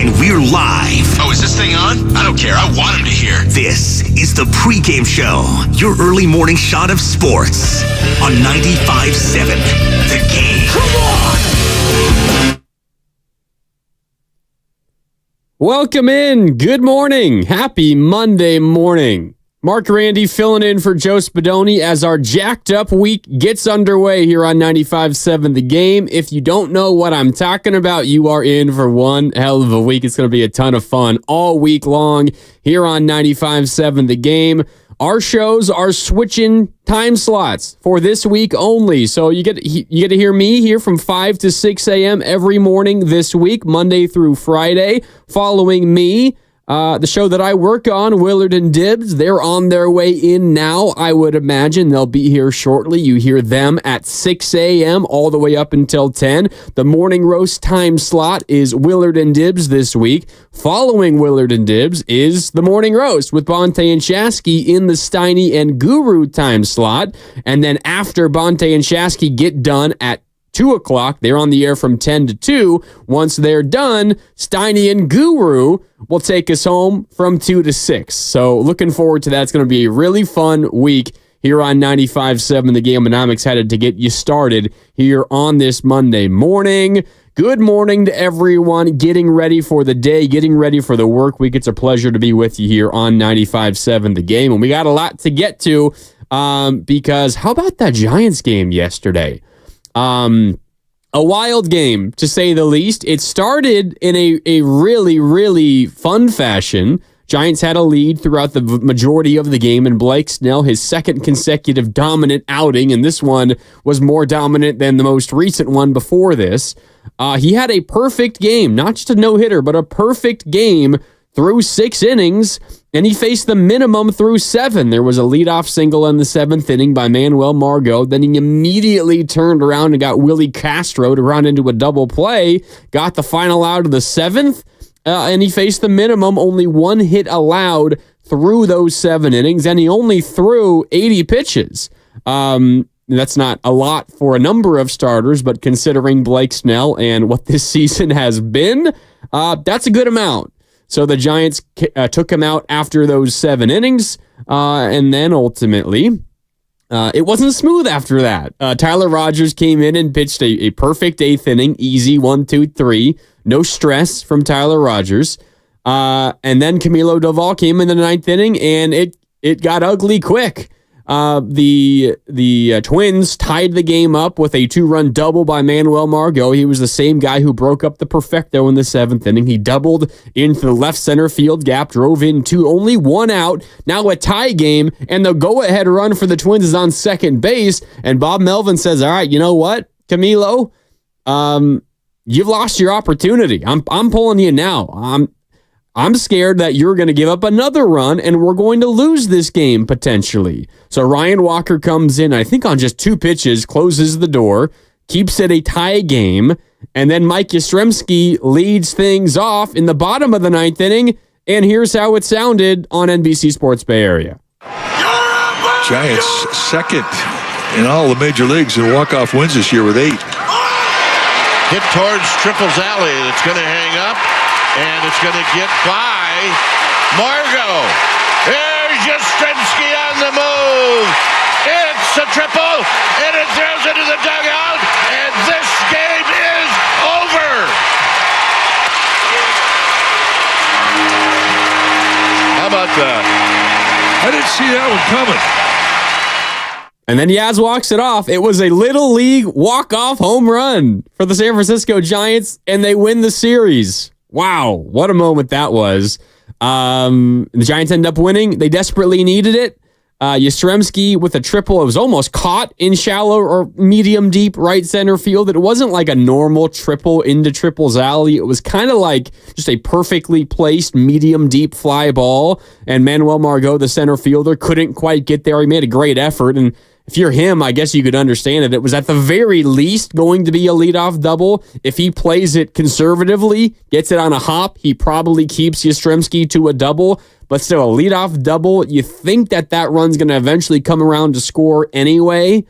and we're live. Oh, is this thing on? I don't care. I want him to hear. This is the Pregame Show, your early morning shot of sports on 95.7 The Game. Come on! Welcome in. Good morning. Happy Monday morning. Marc Grandi filling in for Joe Spadoni as our jacked up week gets underway here on 95.7 The Game. If you don't know what I'm talking about, you are in for one hell of a week. It's going to be a ton of fun all week long here on 95.7 The Game. Our shows are switching time slots for this week only. So you get to hear me here from 5 to 6 a.m. every morning this week, Monday through Friday. Following me, the show that I work on, Willard and Dibbs, they're on their way in now. I would imagine they'll be here shortly. You hear them at 6 a.m. all the way up until 10. The morning roast time slot is Willard and Dibbs this week. Following Willard and Dibbs is the morning roast with Bonte and Shasky in the Steiny and Guru time slot. And then after Bonte and Shasky get done at 2 o'clock, they're on the air from 10 to 2. Once they're done, Steiny and Guru will take us home from 2 to 6. So looking forward to that. It's going to be a really fun week here on 95.7 The Game, and I'm excited to get you started here on this Monday morning. Good morning to everyone getting ready for the day, getting ready for the work week. It's a pleasure to be with you here on 95.7 The Game, and we got a lot to get to because how about that Giants game yesterday? A wild game, to say the least. It started in a really, really fun fashion. Giants had a lead throughout the majority of the game, and Blake Snell, his second consecutive dominant outing, and this one was more dominant than the most recent one before this. He had a perfect game, not just a no-hitter, but a perfect game through 6 innings, and he faced the minimum through 7. There was a leadoff single in the 7th inning by Manuel Margot. Then he immediately turned around and got Willie Castro to run into a double play, got the final out of the 7th, and he faced the minimum, only 1 hit allowed through those 7 innings, and he only threw 80 pitches. That's not a lot for a number of starters, but considering Blake Snell and what this season has been, that's a good amount. So the Giants took him out after those 7 innings, and then ultimately, it wasn't smooth after that. Tyler Rogers came in and pitched a perfect 8th inning, easy 1, 2, 3, no stress from Tyler Rogers. And then Camilo Doval came in the 9th inning, and it got ugly quick. The Twins tied the game up with a 2-run double by Manuel Margot. He was the same guy who broke up the perfecto in the 7th inning. He doubled into the left center field gap, drove in 2, only 1 out. Now a tie game, and the go-ahead run for the Twins is on second base. And Bob Melvin says, "All right, you know what, Camilo, you've lost your opportunity. I'm pulling you now. I'm scared that you're going to give up another run and we're going to lose this game potentially." So Ryan Walker comes in, I think on just 2 pitches, closes the door, keeps it a tie game, and then Mike Yastrzemski leads things off in the bottom of the 9th inning, and here's how it sounded on NBC Sports Bay Area. Giants second in all the major leagues in walk-off wins this year with 8. Hit towards Triple's alley. It's going to hang up. And it's going to get by Margot. There's Yastrzemski on the move. It's a triple, and it throws into the dugout, and this game is over. How about that? I didn't see that one coming. And then Yaz walks it off. It was a Little League walk-off home run for the San Francisco Giants, and they win the series. Wow, what a moment that was. The Giants end up winning. They desperately needed it. Yastrzemski with a triple. It was almost caught in shallow or medium deep right center field. It wasn't like a normal triple into Triple's alley. It was kind of like just a perfectly placed medium deep fly ball. And Manuel Margot, the center fielder, couldn't quite get there. He made a great effort. And if you're him, I guess you could understand it. It was at the very least going to be a leadoff double. If he plays it conservatively, gets it on a hop, he probably keeps Yastrzemski to a double. But still, a leadoff double, you think that run's going to eventually come around to score anyway.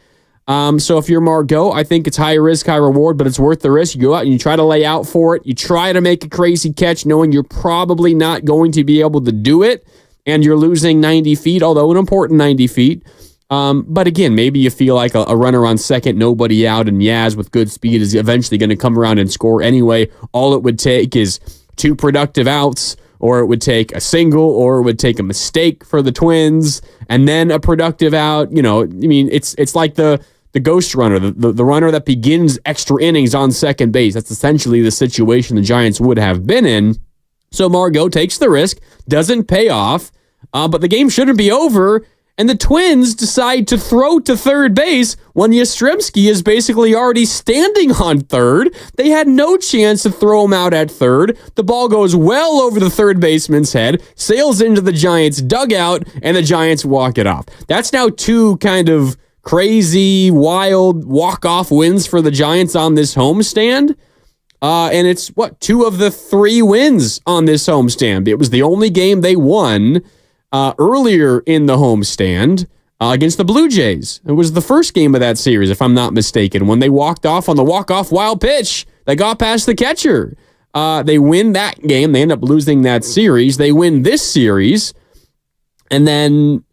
So if you're Margot, I think it's high risk, high reward, but it's worth the risk. You go out and you try to lay out for it. You try to make a crazy catch knowing you're probably not going to be able to do it, and you're losing 90 feet, although an important 90 feet. But again, maybe you feel like a runner on second, nobody out, and Yaz with good speed is eventually going to come around and score anyway. All it would take is 2 productive outs, or it would take a single, or it would take a mistake for the Twins, and then a productive out. It's like the ghost runner, the runner that begins extra innings on second base. That's essentially the situation the Giants would have been in. So Margot takes the risk, doesn't pay off, but the game shouldn't be over. And the Twins decide to throw to third base when Yastrzemski is basically already standing on third. They had no chance to throw him out at third. The ball goes well over the third baseman's head, sails into the Giants' dugout, and the Giants walk it off. That's now 2 kind of crazy, wild walk-off wins for the Giants on this homestand. And it's, 2 of the 3 wins on this homestand. It was the only game they won earlier in the homestand against the Blue Jays. It was the first game of that series, if I'm not mistaken, when they walked off on the walk-off wild pitch. They got past the catcher. They win that game. They end up losing that series. They win this series. And then,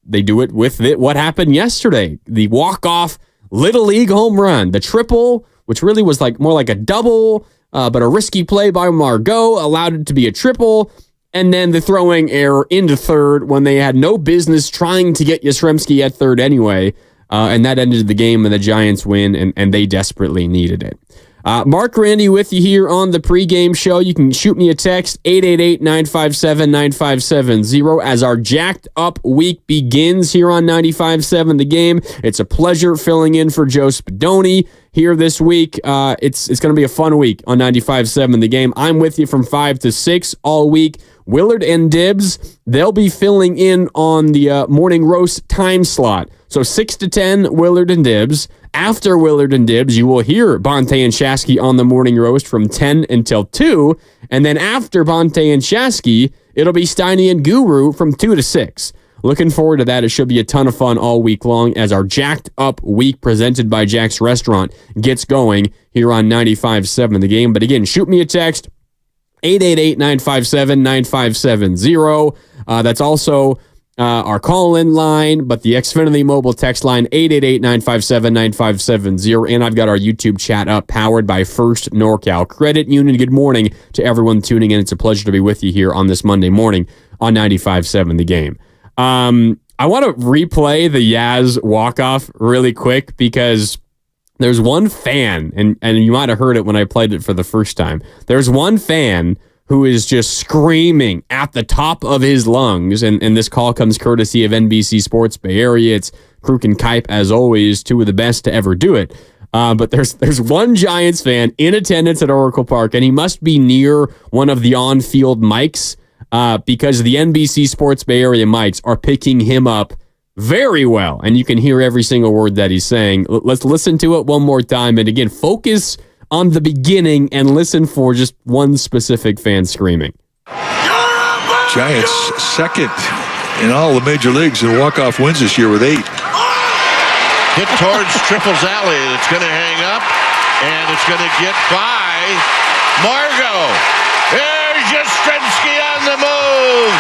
they do it with what happened yesterday. The walk-off Little League home run. The triple, which really was more like a double, but a risky play by Margot allowed it to be a triple. And then the throwing error into third when they had no business trying to get Yastrzemski at third anyway. And that ended the game, and the Giants win, and they desperately needed it. Marc Grandi with you here on the pregame show. You can shoot me a text, 888-957-9570, as our jacked up week begins here on 95.7 The Game. It's a pleasure filling in for Joe Spadoni here this week. It's going to be a fun week on 95.7 The Game. I'm with you from 5 to 6 all week. Willard and Dibbs, they'll be filling in on the morning roast time slot. So 6 to 10, Willard and Dibbs. After Willard and Dibbs, you will hear Bonte and Shasky on the morning roast from 10 until 2. And then after Bonte and Shasky, it'll be Steiny and Guru from 2 to 6. Looking forward to that. It should be a ton of fun all week long as our jacked up week presented by Jack's Restaurant gets going here on 95.7 The Game. But again, shoot me a text, 888-957-9570. That's also our call-in line, but the Xfinity mobile text line, 888-957-9570. And I've got our YouTube chat up, powered by First NorCal Credit Union. Good morning to everyone tuning in. It's a pleasure to be with you here on this Monday morning on 95.7 The Game. I want to replay the Yaz walk-off really quick because there's one fan, and you might have heard it when I played it for the first time. There's one fan who is just screaming at the top of his lungs, and this call comes courtesy of NBC Sports Bay Area. It's Kruk and Kipe, as always, 2 of the best to ever do it. But there's one Giants fan in attendance at Oracle Park, and he must be near one of the on-field mics because the NBC Sports Bay Area mics are picking him up very well, and you can hear every single word that he's saying. Let's listen to it one more time, and again, focus on the beginning and listen for just one specific fan screaming. Giants second in all the major leagues in walk-off wins this year with 8. Hit towards Triple's alley. It's going to hang up, and it's going to get by Margot. There's Yastrzemski on the move.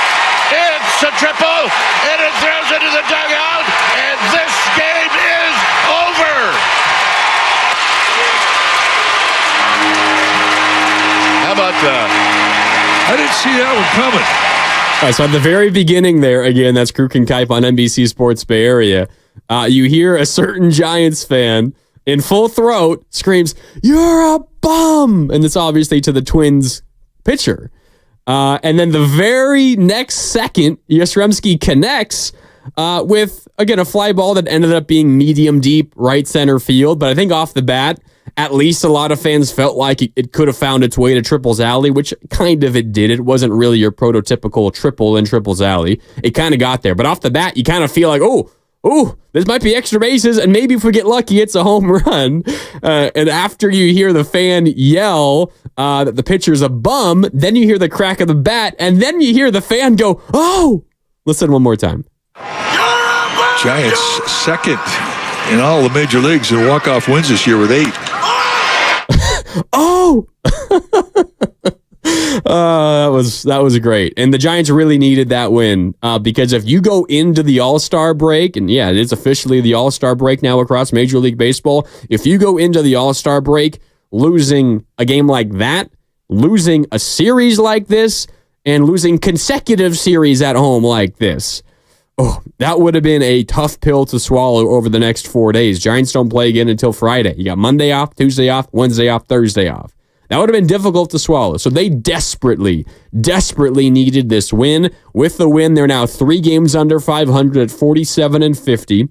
It's a triple, and it throws into the dugout, and this game is over. How about that? I didn't see that one coming. All right, so at the very beginning there, again, that's Kruk and Kipe on NBC Sports Bay Area. You hear a certain Giants fan in full throat screams, "You're a bum!" And it's obviously to the Twins pitcher. And then the very next second, Yastrzemski connects with, again, a fly ball that ended up being medium deep right center field. But I think off the bat, at least a lot of fans felt like it could have found its way to Triple's alley, which kind of it did. It wasn't really your prototypical triple in Triple's alley. It kind of got there. But off the bat, you kind of feel like, oh, this might be extra bases, and maybe if we get lucky, it's a home run. And after you hear the fan yell that the pitcher's a bum, then you hear the crack of the bat, and then you hear the fan go, "Oh!" Listen one more time. Giants second in all the major leagues in walk-off wins this year with 8. Oh! That was great. And the Giants really needed that win because if you go into the All-Star break, and yeah, it is officially the All-Star break now across Major League Baseball, if you go into the All-Star break losing a game like that, losing a series like this, and losing consecutive series at home like this, oh, that would have been a tough pill to swallow over the next 4 days. Giants don't play again until Friday. You got Monday off, Tuesday off, Wednesday off, Thursday off. That would have been difficult to swallow. So they desperately needed this win. With the win, they're now 3 games under 500 at 47-50.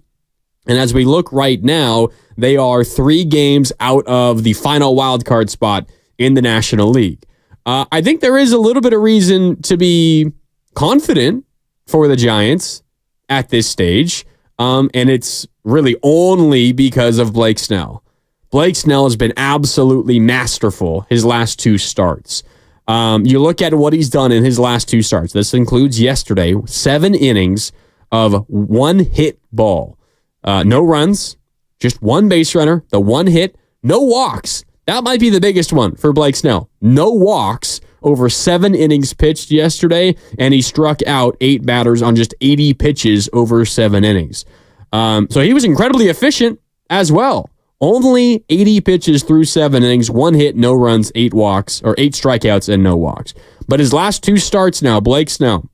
And as we look right now, they are 3 games out of the final wild card spot in the National League. I think there is a little bit of reason to be confident for the Giants at this stage, and it's really only because of Blake Snell. Blake Snell has been absolutely masterful his last 2 starts. You look at what he's done in his last 2 starts. This includes yesterday, 7 innings of 1 hit ball. No runs, just 1 base runner, the 1 hit, no walks. That might be the biggest one for Blake Snell. No walks over 7 innings pitched yesterday, and he struck out 8 batters on just 80 pitches over 7 innings. So he was incredibly efficient as well. Only 80 pitches through 7 innings, 1 hit, no runs, 8 walks, or 8 strikeouts and no walks. But his last 2 starts now, Blake Snell,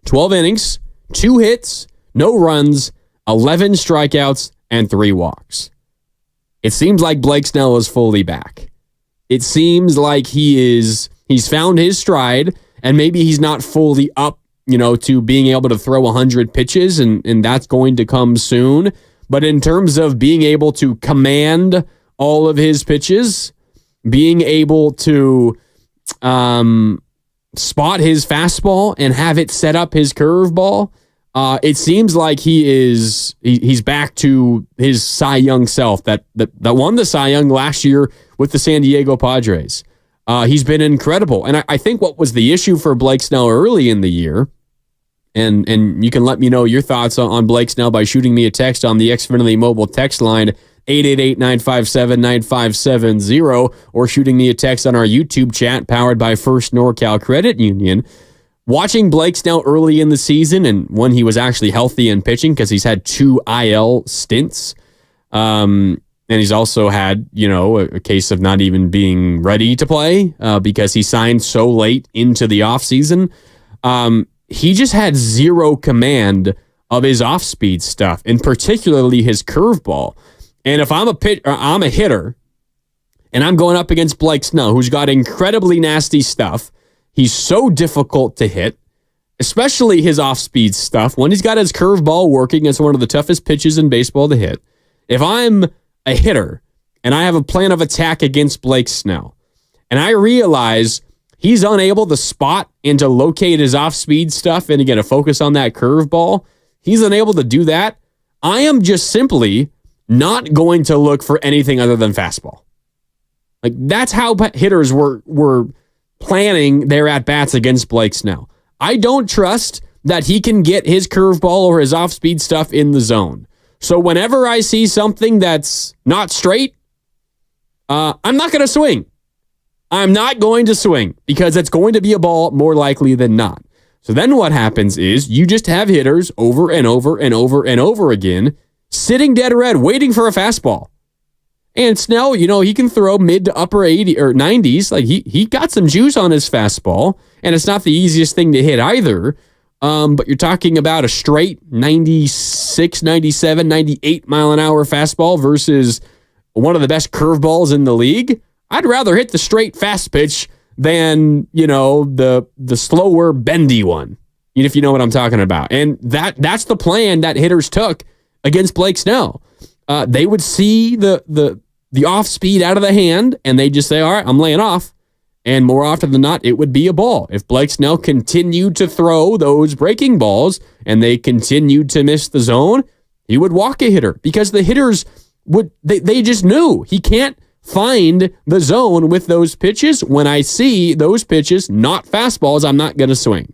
12 innings, 2 hits, no runs, 11 strikeouts, and 3 walks. It seems like Blake Snell is fully back. It seems like he's found his stride, and maybe he's not fully up, to being able to throw 100 pitches, and that's going to come soon. But in terms of being able to command all of his pitches, being able to spot his fastball and have it set up his curveball, it seems like he's back to his Cy Young self that won the Cy Young last year with the San Diego Padres. He's been incredible. And I think what was the issue for Blake Snell early in the year, and you can let me know your thoughts on Blake Snell by shooting me a text on the Xfinity mobile text line, 888-957-9570, or shooting me a text on our YouTube chat powered by First NorCal Credit Union. Watching Blake Snell early in the season, and when he was actually healthy and pitching, because he's had 2 IL stints, and he's also had, a case of not even being ready to play because he signed so late into the offseason. He just had 0 command of his off-speed stuff, and particularly his curveball. And if I'm a hitter, and I'm going up against Blake Snell, who's got incredibly nasty stuff, he's so difficult to hit, especially his off-speed stuff. When he's got his curveball working, it's one of the toughest pitches in baseball to hit. If I'm a hitter and I have a plan of attack against Blake Snell, and I realize he's unable to spot and to locate his off-speed stuff and again to focus on that curveball, he's unable to do that, I am just simply not going to look for anything other than fastball. Like, that's how hitters were planning their at-bats against Blake Snell. I don't trust that he can get his curveball or his off-speed stuff in the zone. So whenever I see something that's not straight, I'm not going to swing. I'm not going to swing because it's going to be a ball more likely than not. So then what happens is you just have hitters over and over and over and over again sitting dead red waiting for a fastball. And Snell, he can throw mid to upper 80 or 90s. Like he got some juice on his fastball, and it's not the easiest thing to hit either. But you're talking about a straight 96, 97, 98 mile an hour fastball versus one of the best curveballs in the league. I'd rather hit the straight fast pitch than, the slower bendy one, if you know what I'm talking about. And that's the plan that hitters took against Blake Snell. They would see the off speed out of the hand, and they just say, all right, I'm laying off. And more often than not, it would be a ball. If Blake Snell continued to throw those breaking balls and they continued to miss the zone, he would walk a hitter because the hitters they just knew he can't find the zone with those pitches. When I see those pitches, not fastballs, I'm not going to swing.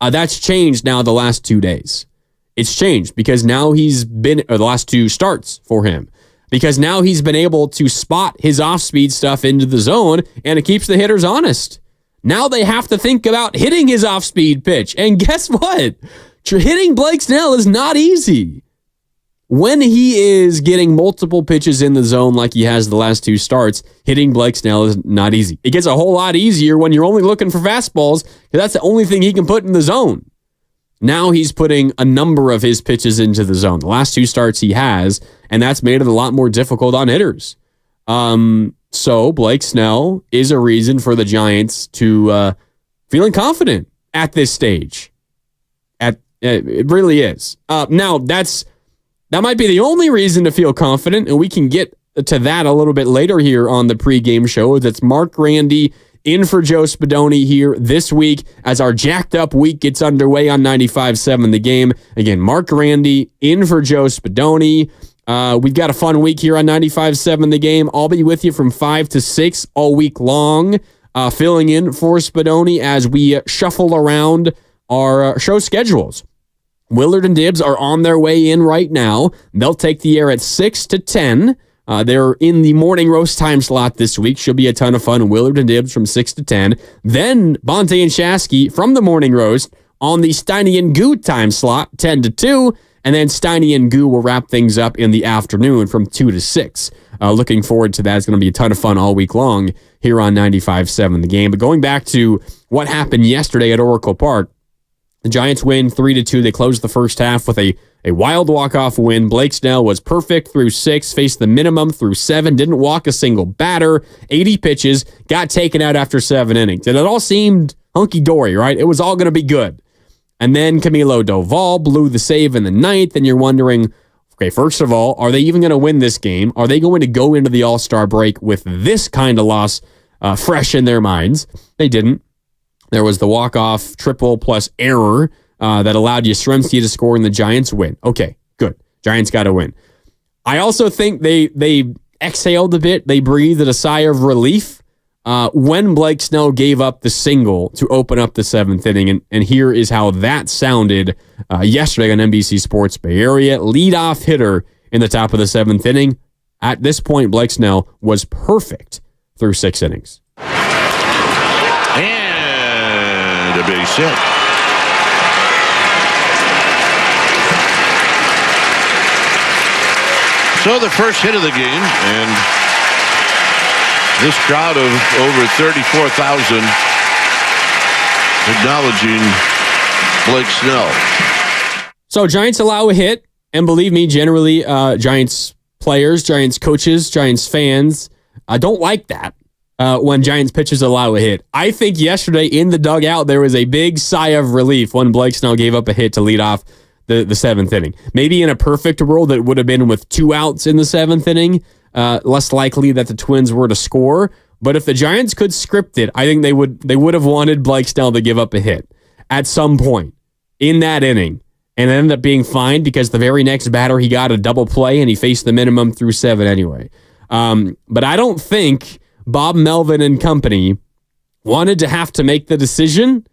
That's changed now the last 2 days. It's changed because now the last 2 starts for him, because now he's been able to spot his off-speed stuff into the zone, and it keeps the hitters honest. Now they have to think about hitting his off-speed pitch. And guess what? Hitting Blake Snell is not easy. When he is getting multiple pitches in the zone like he has the last 2 starts, hitting Blake Snell is not easy. It gets a whole lot easier when you're only looking for fastballs, because that's the only thing he can put in the zone. Now he's putting a number of his pitches into the zone. The last 2 starts he has, and that's made it a lot more difficult on hitters. So Blake Snell is a reason for the Giants to feeling confident at this stage. It really is. Now, that might be the only reason to feel confident, and we can get to that a little bit later here on the pregame show. That's Marc Grandi in for Joe Spadoni here this week as our jacked up week gets underway on 95.7 The Game. Again, Marc Grandi in for Joe Spadoni. We've got a fun week here on 95.7 The Game. I'll be with you from 5 to 6 all week long, filling in for Spadoni as we shuffle around our show schedules. Willard and Dibbs are on their way in right now. They'll take the air at 6 to 10. They're in the morning roast time slot this week. Should be a ton of fun. Willard and Dibbs from 6 to 10. Then Bonte and Shasky from the morning roast on the Steiny and Goo time slot, 10 to 2. And then Steiny and Goo will wrap things up in the afternoon from 2 to 6. Looking forward to that. It's going to be a ton of fun all week long here on 95.7 The Game. But going back to what happened yesterday at Oracle Park, the Giants win 3-2. They closed the first half with a wild walk-off win. Blake Snell was perfect through 6, faced the minimum through 7, didn't walk a single batter, 80 pitches, got taken out after 7 innings. And it all seemed hunky-dory, right? It was all going to be good. And then Camilo Doval blew the save in the 9th, and you're wondering, okay, first of all, are they even going to win this game? Are they going to go into the All-Star break with this kind of loss fresh in their minds? They didn't. There was the walk-off triple plus error that allowed Yastrzemski to score and the Giants win. Okay, good. Giants got to win. I also think they exhaled a bit. They breathed a sigh of relief when Blake Snell gave up the single to open up the 7th inning. And here is how that sounded yesterday on NBC Sports Bay Area. Leadoff hitter in the top of the 7th inning. At this point, Blake Snell was perfect through 6 innings. And a base hit. So the first hit of the game, and this crowd of over 34,000 acknowledging Blake Snell. So Giants allow a hit, and believe me, generally Giants players, Giants coaches, Giants fans don't like that when Giants pitchers allow a hit. I think yesterday in the dugout there was a big sigh of relief when Blake Snell gave up a hit to lead off the 7th inning. Maybe in a perfect world it would have been with 2 outs in the 7th inning, less likely that the Twins were to score. But if the Giants could script it, I think they would have wanted Blake Snell to give up a hit at some point in that inning. And it ended up being fine because the very next batter he got a double play and he faced the minimum through 7 anyway. But I don't think Bob Melvin and company wanted to have to make the decision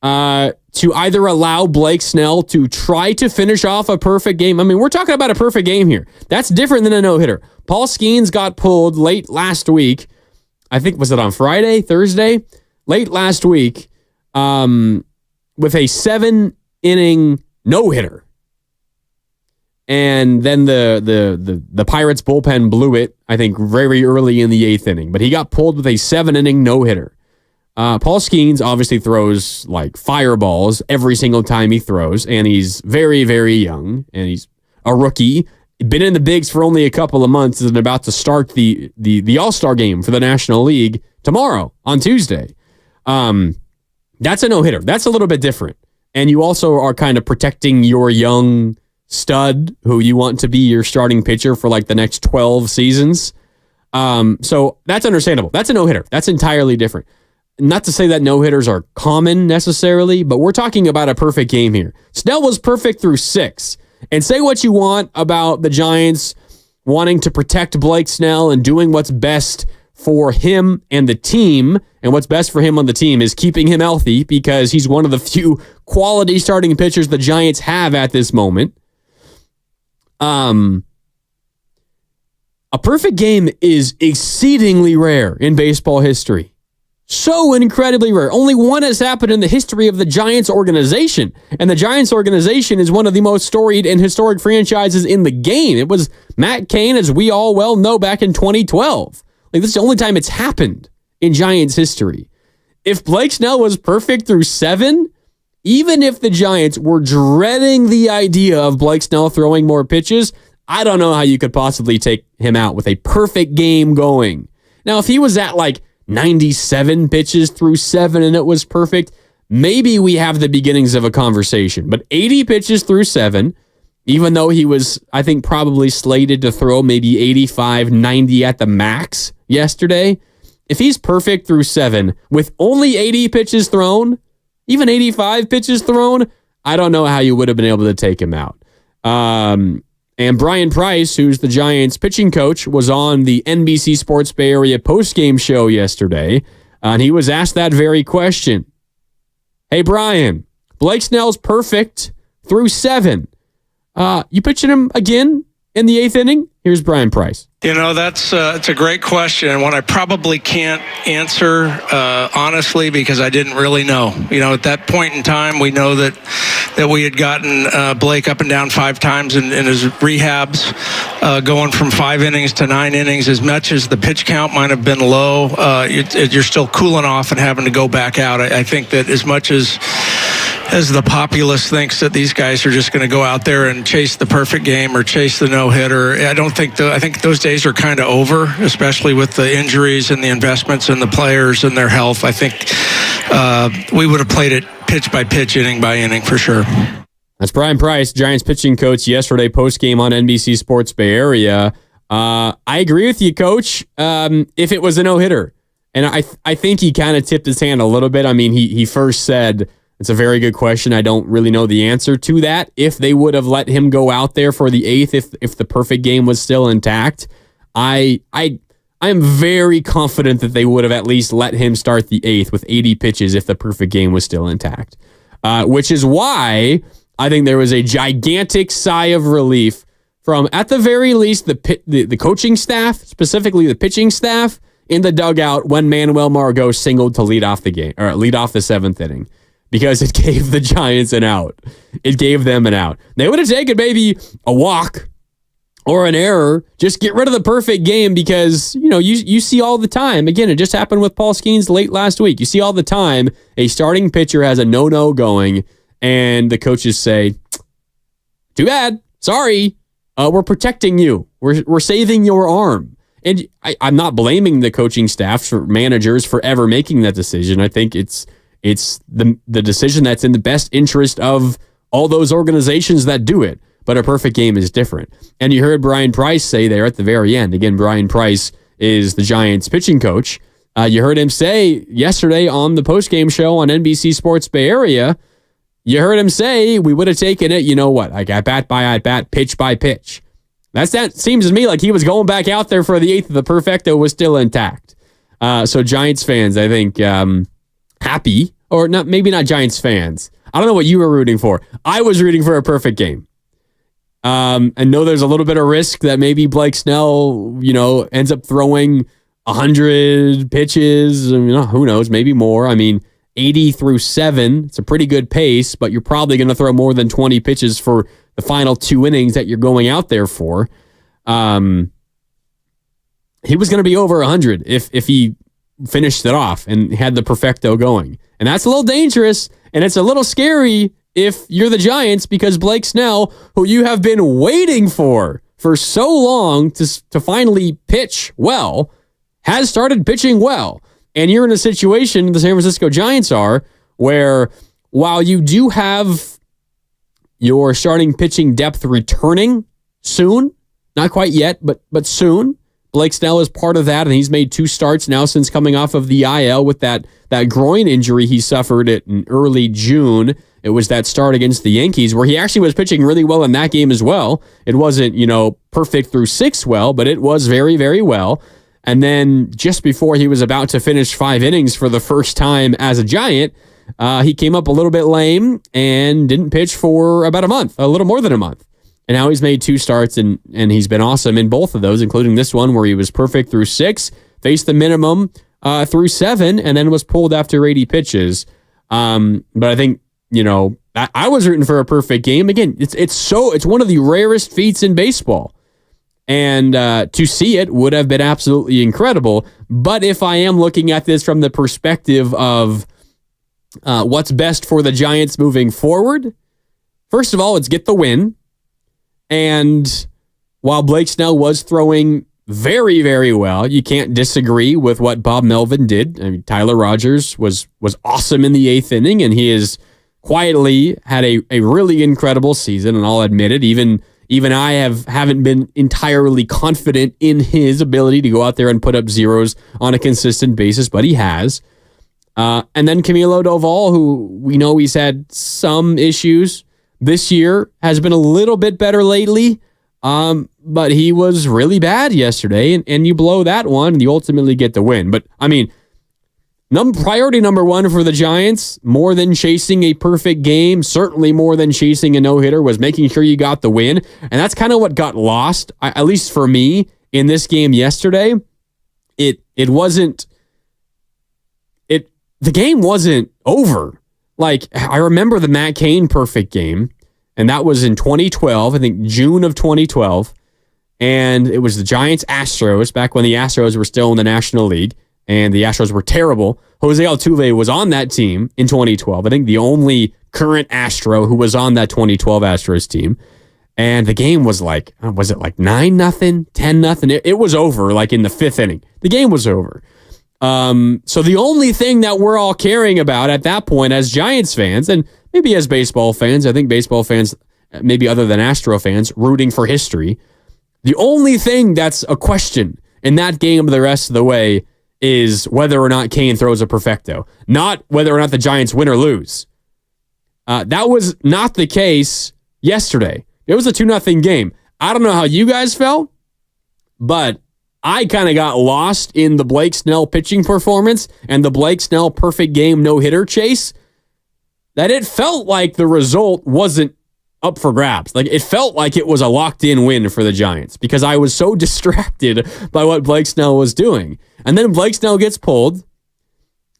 to either allow Blake Snell to try to finish off a perfect game. I mean, we're talking about a perfect game here. That's different than a no-hitter. Paul Skeens got pulled late last week. I think, was it on Friday, Thursday? Late last week with a 7-inning no-hitter. And then the Pirates bullpen blew it, I think, very early in the 8th inning. But he got pulled with a 7-inning no-hitter. Paul Skeens obviously throws like fireballs every single time he throws, and he's very, very young, and he's a rookie. Been in the bigs for only a couple of months and about to start the All-Star game for the National League tomorrow on Tuesday. That's a no-hitter. That's a little bit different. And you also are kind of protecting your young stud who you want to be your starting pitcher for like the next 12 seasons. So that's understandable. That's a no-hitter. That's entirely different. Not to say that no-hitters are common necessarily, but we're talking about a perfect game here. Snell was perfect through 6. And say what you want about the Giants wanting to protect Blake Snell and doing what's best for him and the team. And what's best for him on the team is keeping him healthy because he's one of the few quality starting pitchers the Giants have at this moment. A perfect game is exceedingly rare in baseball history. So incredibly rare. Only one has happened in the history of the Giants organization. And the Giants organization is one of the most storied and historic franchises in the game. It was Matt Cain, as we all well know, back in 2012. Like, this is the only time it's happened in Giants history. If Blake Snell was perfect through 7, even if the Giants were dreading the idea of Blake Snell throwing more pitches, I don't know how you could possibly take him out with a perfect game going. Now, if he was at like 97 pitches through 7 and it was perfect, maybe we have the beginnings of a conversation. But 80 pitches through 7, even though he was, I think, probably slated to throw maybe 85, 90 at the max yesterday, if he's perfect through 7 with only 80 pitches thrown, even 85 pitches thrown, I don't know how you would have been able to take him out. And Brian Price, who's the Giants pitching coach, was on the NBC Sports Bay Area postgame show yesterday, and he was asked that very question. Hey, Brian, Blake Snell's perfect through 7. You pitching him again in the 8th inning? Here's Brian Price. That's it's a great question, and one I probably can't answer honestly because I didn't really know. At that point in time, we know that we had gotten Blake up and down 5 times in his rehabs, going from 5 innings to 9 innings. As much as the pitch count might have been low, you're still cooling off and having to go back out. I think that as much as the populace thinks that these guys are just going to go out there and chase the perfect game or chase the no-hitter, I think those days are kind of over, especially with the injuries and the investments in the players and their health. I think we would have played it pitch by pitch, inning by inning for sure. That's Brian Price, Giants pitching coach, yesterday post-game on NBC Sports Bay Area. I agree with you, Coach, if it was a no-hitter. And I think he kind of tipped his hand a little bit. I mean, he first said, it's a very good question. I don't really know the answer to that. If they would have let him go out there for the 8th, if the perfect game was still intact, I am very confident that they would have at least let him start the 8th with 80 pitches if the perfect game was still intact. Which is why I think there was a gigantic sigh of relief from, at the very least, the coaching staff, specifically the pitching staff, in the dugout when Manuel Margot singled to lead off the game, or lead off the 7th inning. Because it gave the Giants an out. It gave them an out. They would have taken maybe a walk or an error. Just get rid of the perfect game because, you see all the time. Again, it just happened with Paul Skeens late last week. You see all the time a starting pitcher has a no-no going and the coaches say, too bad. Sorry. We're protecting you. We're saving your arm. And I'm not blaming the coaching staff or managers for ever making that decision. I think it's the decision that's in the best interest of all those organizations that do it. But a perfect game is different. And you heard Brian Price say there at the very end. Again, Brian Price is the Giants pitching coach. You heard him say yesterday on the postgame show on NBC Sports Bay Area, you heard him say we would have taken it, like at bat by at bat, pitch by pitch. That seems to me like he was going back out there for the 8th. The perfecto was still intact. So Giants fans, I think, happy. Or not, maybe not Giants fans. I don't know what you were rooting for. I was rooting for a perfect game. I know there's a little bit of risk that maybe Blake Snell, ends up throwing 100 pitches. Who knows? Maybe more. I mean, 80 through 7. It's a pretty good pace, but you're probably going to throw more than 20 pitches for the final 2 innings that you're going out there for. He was going to be over 100 if he finished it off and had the perfecto going. And that's a little dangerous, and it's a little scary if you're the Giants because Blake Snell, who you have been waiting for so long to finally pitch well, has started pitching well. And you're in a situation, the San Francisco Giants are, where while you do have your starting pitching depth returning soon, not quite yet, but soon, Blake Snell is part of that, and he's made 2 starts now since coming off of the IL with that groin injury he suffered in early June. It was that start against the Yankees where he actually was pitching really well in that game as well. It wasn't, perfect through 6 well, but it was very, very well. And then just before he was about to finish 5 innings for the first time as a Giant, he came up a little bit lame and didn't pitch for about a month, a little more than a month. And now he's made 2 starts, and he's been awesome in both of those, including this one where he was perfect through 6, faced the minimum through 7, and then was pulled after 80 pitches. But I think, I was rooting for a perfect game. Again, it's one of the rarest feats in baseball. And to see it would have been absolutely incredible. But if I am looking at this from the perspective of what's best for the Giants moving forward, first of all, it's get the win. And while Blake Snell was throwing very, very well, you can't disagree with what Bob Melvin did. I mean, Tyler Rogers was awesome in the 8th inning, and he has quietly had a really incredible season, and I'll admit it. Even I haven't been entirely confident in his ability to go out there and put up zeros on a consistent basis, but he has. And then Camilo Doval, who we know he's had some issues this year, has been a little bit better lately, but he was really bad yesterday, and you blow that one, and you ultimately get the win. But, I mean, priority number 1 for the Giants, more than chasing a perfect game, certainly more than chasing a no-hitter, was making sure you got the win. And that's kind of what got lost, at least for me, in this game yesterday. The game wasn't over. Like, I remember the Matt Cain perfect game, and that was in 2012, I think June of 2012. And it was the Giants-Astros, back when the Astros were still in the National League, and the Astros were terrible. Jose Altuve was on that team in 2012. I think the only current Astro who was on that 2012 Astros team. And the game was like, was it like 9-0, 10-0? It was over like in the 5th inning. The game was over. So the only thing that we're all caring about at that point as Giants fans, and maybe as baseball fans, I think baseball fans, maybe other than Astro fans, rooting for history, the only thing that's a question in that game the rest of the way is whether or not Cain throws a perfecto, not whether or not the Giants win or lose. That was not the case yesterday. It was a 2-0 game. I don't know how you guys felt, but I kind of got lost in the Blake Snell pitching performance and the Blake Snell perfect game no-hitter chase, that it felt like the result wasn't up for grabs. Like, it felt like it was a locked-in win for the Giants because I was so distracted by what Blake Snell was doing. And then Blake Snell gets pulled,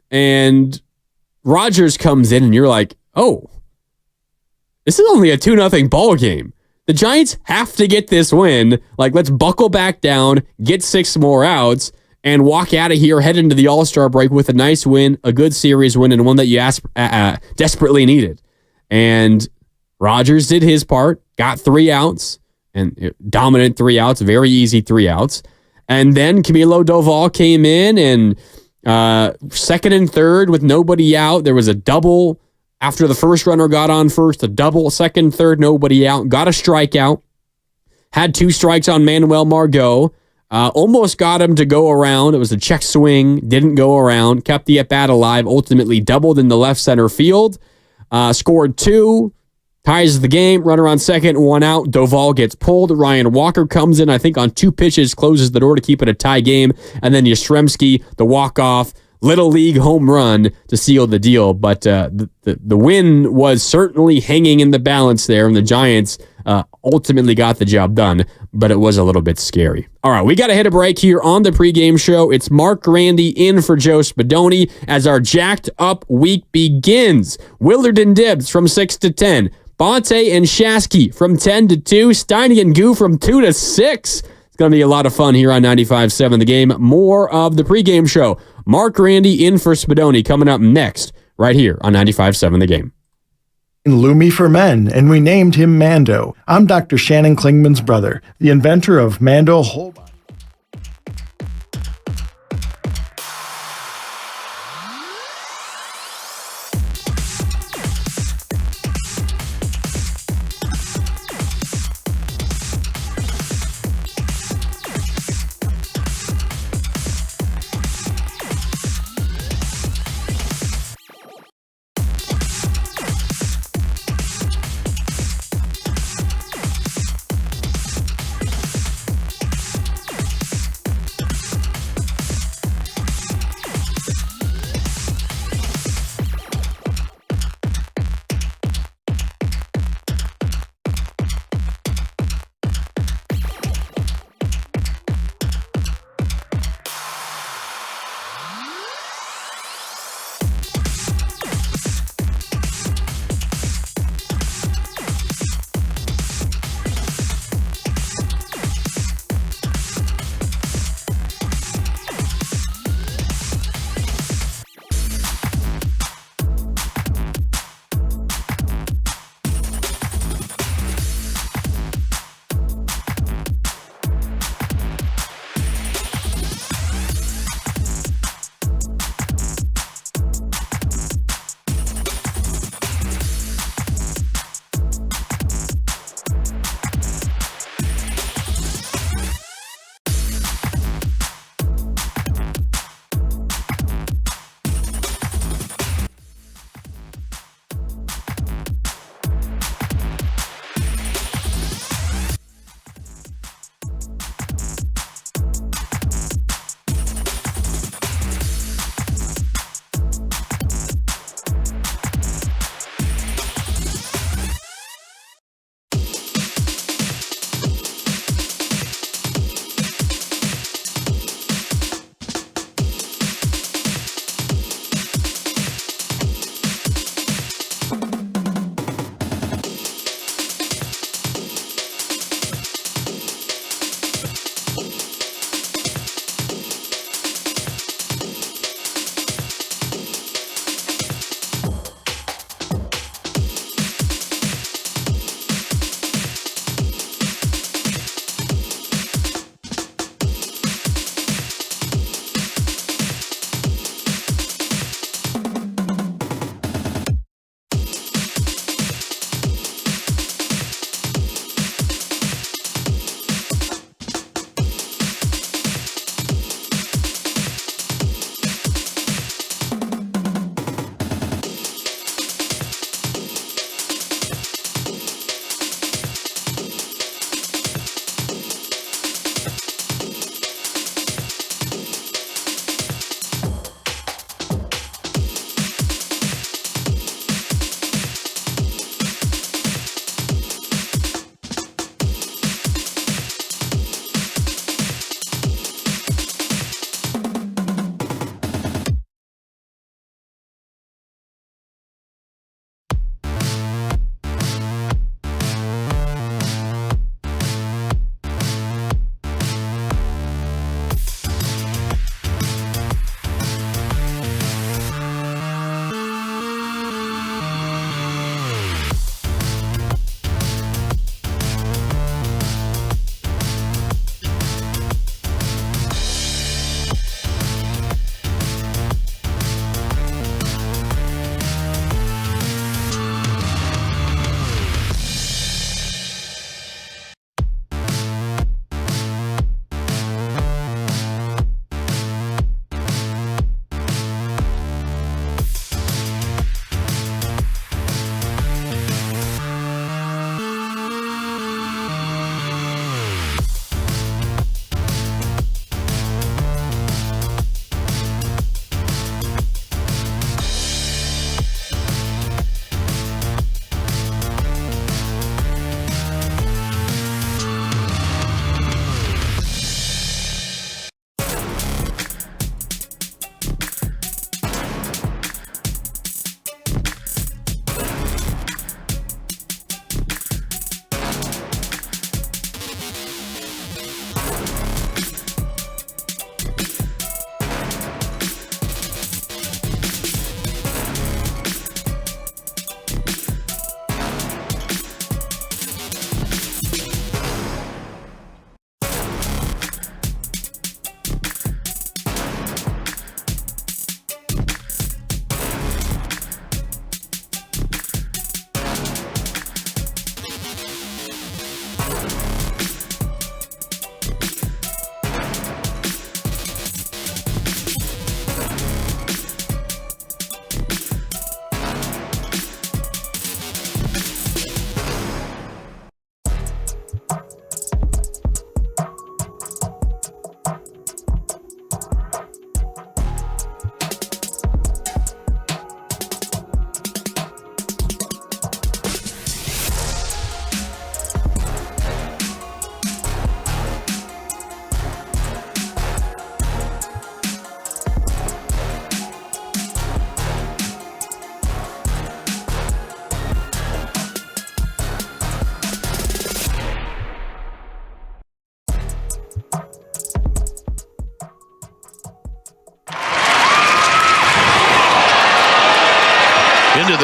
and Rogers comes in, and you're like, oh, this is only a 2-0 ball game. The Giants have to get this win. Like, let's buckle back down, get 6 more outs, and walk out of here, head into the All-Star break with a nice win, a good series win, and one that you desperately needed. And Rogers did his part, got 3 outs, and dominant 3 outs, very easy 3 outs. And then Camilo Doval came in, and 2nd and 3rd with nobody out. There was a double after the first runner got on first, a double, 2nd, 3rd, nobody out. Got a strikeout. Had 2 strikes on Manuel Margot. Almost got him to go around. It was a check swing. Didn't go around. Kept the at-bat alive. Ultimately doubled in the left center field. Scored 2. Ties the game. Runner on 2nd, 1 out. Doval gets pulled. Ryan Walker comes in, I think, on 2 pitches. Closes the door to keep it a tie game. And then Yastrzemski, the walk-off. Little league home run to seal the deal. But the win was certainly hanging in the balance there, and the Giants ultimately got the job done, but it was a little bit scary. All right, we got to hit a break here on the pregame show. It's Marc Grandi in for Joe Spadoni as our jacked up week begins. Willard and Dibbs from 6 to 10. Bonte and Shasky from 10 to 2. Steiny and Goo from 2 to 6. It's going to be a lot of fun here on 95.7 The Game. More of the pregame show. Marc Grandi in for Spadoni coming up next right here on 95.7 The Game. Lumi for men, and we named him Mando. I'm Dr. Shannon Klingman's brother, the inventor of Mando Whole Body.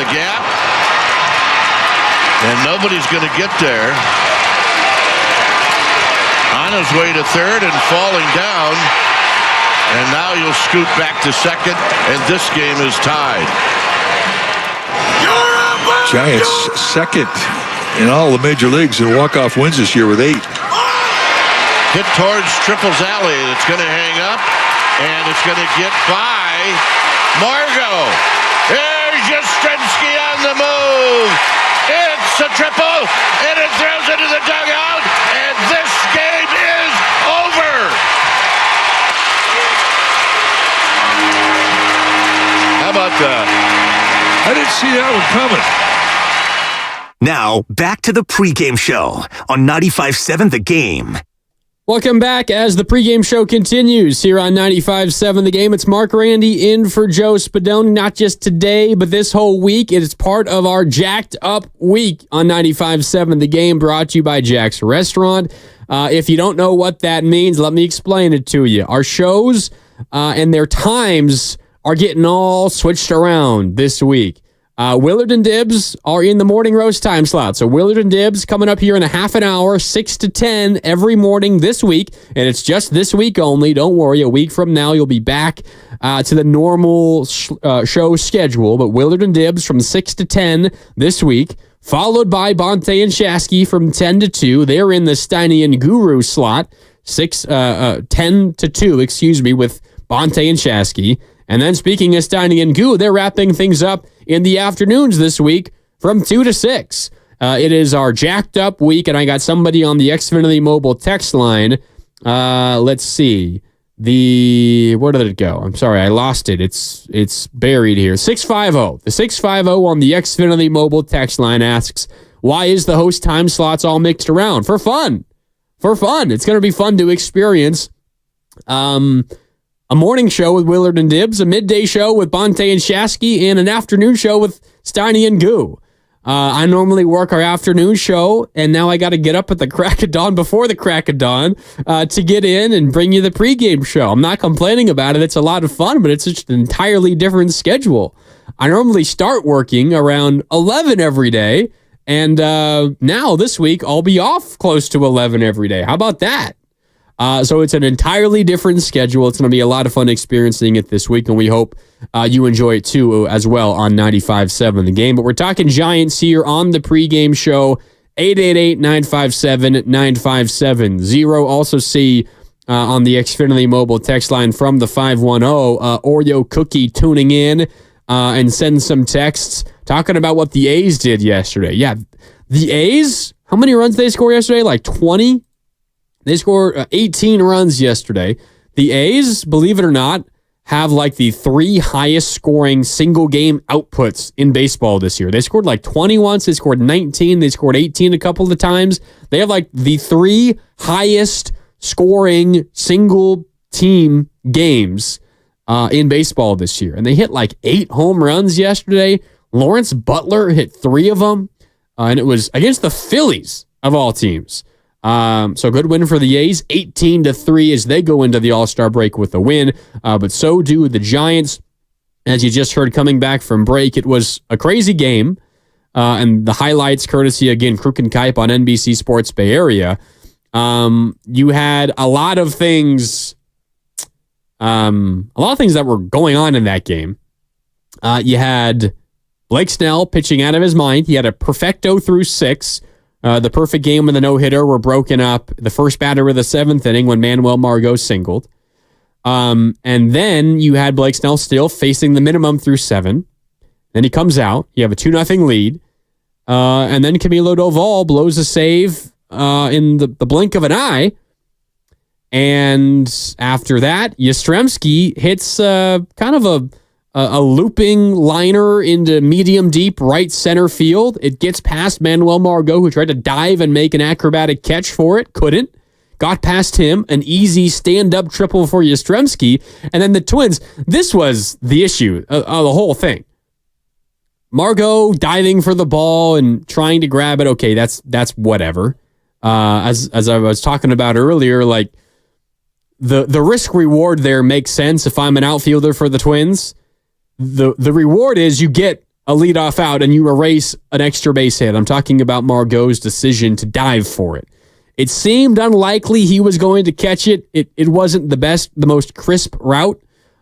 the gap. And nobody's going to get there. On his way to third and falling down. And now you'll scoot back to second, and this game is tied. Giants second in all the major leagues in walk-off wins this year with 8. Hit towards Triple's alley. It's going to hang up, and it's going to get by Margot. There's Yastrzemski on the move. It's a triple, and it throws into the dugout, and this game is over. How about that? I didn't see that one coming. Now, back to the pregame show on 95.7 The Game. Welcome back as the pregame show continues here on 95.7 The Game. It's Marc Grandi in for Joe Spadoni, not just today, but this whole week. It is part of our Jacked Up Week on 95.7 The Game, brought to you by Jack's Restaurant. If you don't know what that means, let me explain it to you. Our shows and their times are getting all switched around this week. Willard and Dibs are in the morning roast time slot. So Willard and Dibs coming up here in a half an hour, 6 to 10 every morning this week. And it's just this week only. Don't worry. A week from now, you'll be back to the normal show schedule. But Willard and Dibs from 6 to 10 this week, followed by Bonte and Shasky from 10 to 2. They're in the Steiny and Guru slot, 10 to 2, with Bonte and Shasky. And then speaking of Steiny and Goo, they're wrapping things up in the afternoons this week from 2 to 6. It is our Jacked Up Week, and I got somebody on the Xfinity mobile text line. Let's see. Where did it go? I'm sorry, I lost it. It's buried here. 650. The 650 on the Xfinity mobile text line asks, why is the host time slots all mixed around? For fun. It's going to be fun to experience. A morning show with Willard and Dibs, a midday show with Bonte and Shasky, and an afternoon show with Steiny and Goo. I normally work our afternoon show, and now I got to get up at the crack of dawn, before the crack of dawn, to get in and bring you the pregame show. I'm not complaining about it. It's a lot of fun, but it's just an entirely different schedule. I normally start working around 11 every day, and now this week I'll be off close to 11 every day. How about that? So it's an entirely different schedule. It's going to be a lot of fun experiencing it this week, and we hope you enjoy it too as well on 95.7 The Game. But we're talking Giants here on the pregame show, 888-957-9570. Also see on the Xfinity mobile text line from the 510, Oreo Cookie tuning in and send some texts talking about what the A's did yesterday. Yeah, the A's, how many runs did they score yesterday? Like 20? They scored 18 runs yesterday. The A's, believe it or not, have like the 3 highest scoring single game outputs in baseball this year. They scored like 20 once. They scored 19. They scored 18 a couple of times. They have like the 3 highest scoring single team games in baseball this year. And they hit like 8 home runs yesterday. Lawrence Butler hit 3 of them. And it was against the Phillies of all teams. So good win for the A's, 18-3 as they go into the All-Star break with a win. But so do the Giants. As you just heard coming back from break, it was a crazy game. And the highlights, courtesy, again, Kruk and Kipe on NBC Sports Bay Area. You had a lot of things that were going on in that game. You had Blake Snell pitching out of his mind. He had a perfecto through 6. The perfect game and the no-hitter were broken up the first batter of the 7th inning when Manuel Margot singled. And then you had Blake Snell still facing the minimum through 7. Then he comes out. You have a 2-0 lead. And then Camilo Doval blows a save in the blink of an eye. And after that, Yastrzemski hits kind of a looping liner into medium deep right center field. It gets past Manuel Margot, who tried to dive and make an acrobatic catch for it. Couldn't. Got past him. An easy stand-up triple for Yastrzemski. And then the Twins. This was the issue of the whole thing. Margot diving for the ball and trying to grab it. Okay, that's whatever. As I was talking about earlier, like the risk reward there makes sense if I'm an outfielder for the Twins. The reward is you get a leadoff out and you erase an extra base hit. I'm talking about Margot's decision to dive for it. It seemed unlikely he was going to catch it. It wasn't the most crisp route,